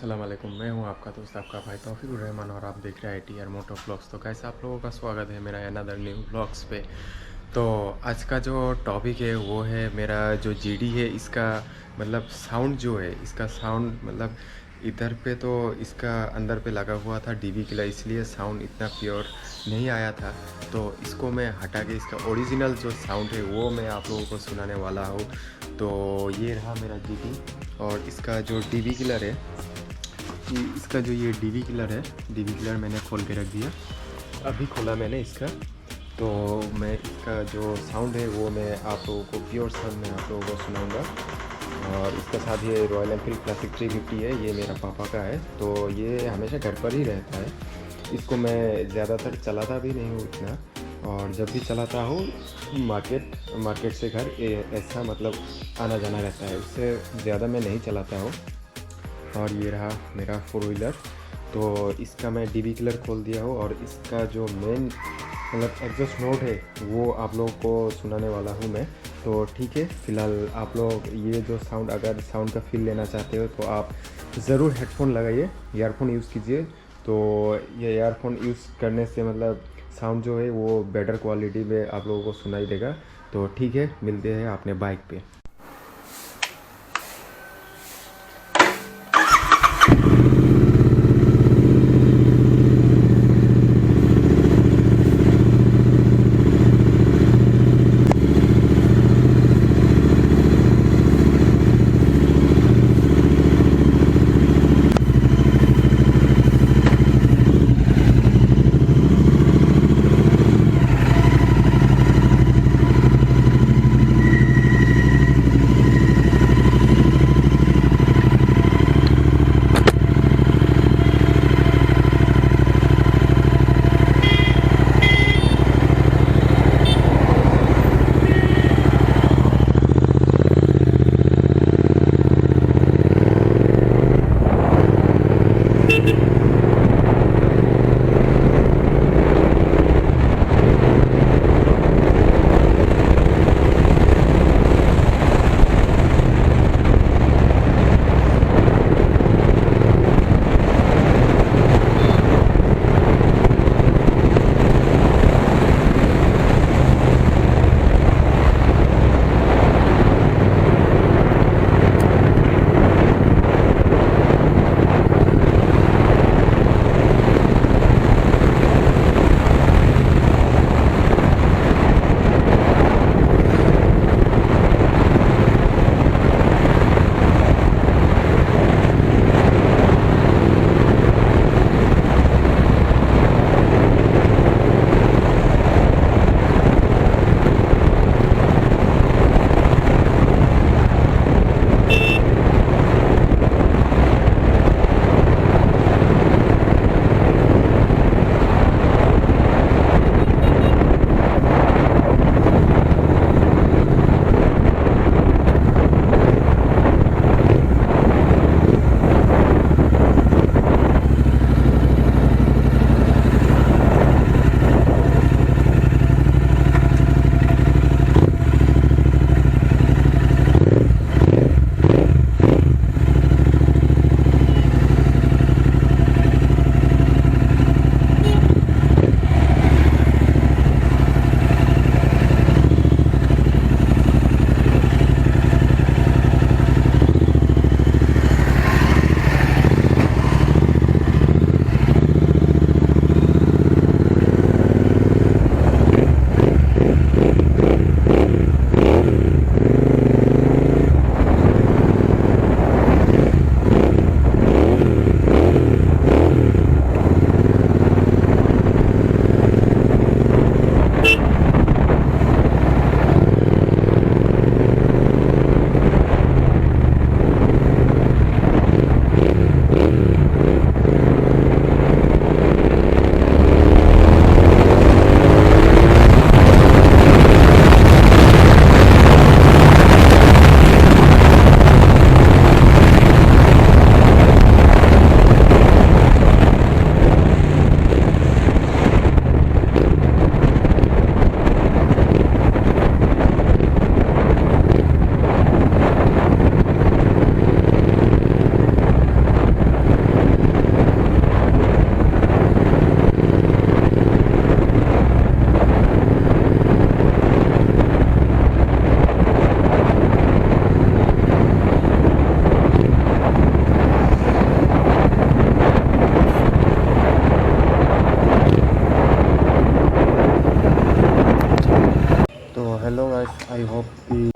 अस्सलाम वालेकुम। मैं हूं आपका दोस्त आपका भाई तौफीक रहमान और आप देख रहे हैं टी आर मोटो व्लॉग्स। तो कैसे आप लोगों का स्वागत है मेरा अनदर न्यू व्लॉग्स पे। तो आज का जो टॉपिक है वो है मेरा जो जीडी है इसका मतलब साउंड जो है इसका साउंड मतलब इधर पे तो इसका अंदर पे लगा हुआ था डीबी किलर, इसलिए साउंड इतना प्योर नहीं आया था। तो इसको मैं हटा के इसका ओरिजिनल जो साउंड है वो मैं आप लोगों को सुनाने वाला हूँ। तो ये रहा मेरा जीडी और इसका जो डीबी किलर है कि इसका जो ये डीबी किलर है, डीबी किलर मैंने खोल के रख दिया, अभी खोला मैंने इसका। तो मैं इसका जो साउंड है वो मैं आप लोगों को प्योर साउंड में आप लोगों को सुनाऊंगा। और इसके साथ ये रॉयल एनफील्ड क्लासिक 350 है, ये मेरा पापा का है। तो ये हमेशा घर पर ही रहता है, इसको मैं ज़्यादातर चलाता भी नहीं हूँ इतना, और जब भी चलाता हूँ मार्केट से घर ऐसा मतलब आना जाना रहता है, उससे ज़्यादा मैं नहीं चलाता हूँ। और ये रहा मेरा 4 व्हीलर। तो इसका मैं डीबी किलर खोल दिया हूँ और इसका जो मेन मतलब एग्जॉस्ट नोट है वो आप लोगों को सुनाने वाला हूँ मैं। तो ठीक है, फ़िलहाल आप लोग ये जो साउंड, अगर साउंड का फील लेना चाहते हो तो आप ज़रूर हेडफोन लगाइए, ईयरफोन यूज़ कीजिए। तो ये ईयरफोन यूज़ करने से मतलब साउंड जो है वो बेटर क्वालिटी में आप लोगों को सुनाई देगा। तो ठीक है, मिलते हैं अपने बाइक पे। of the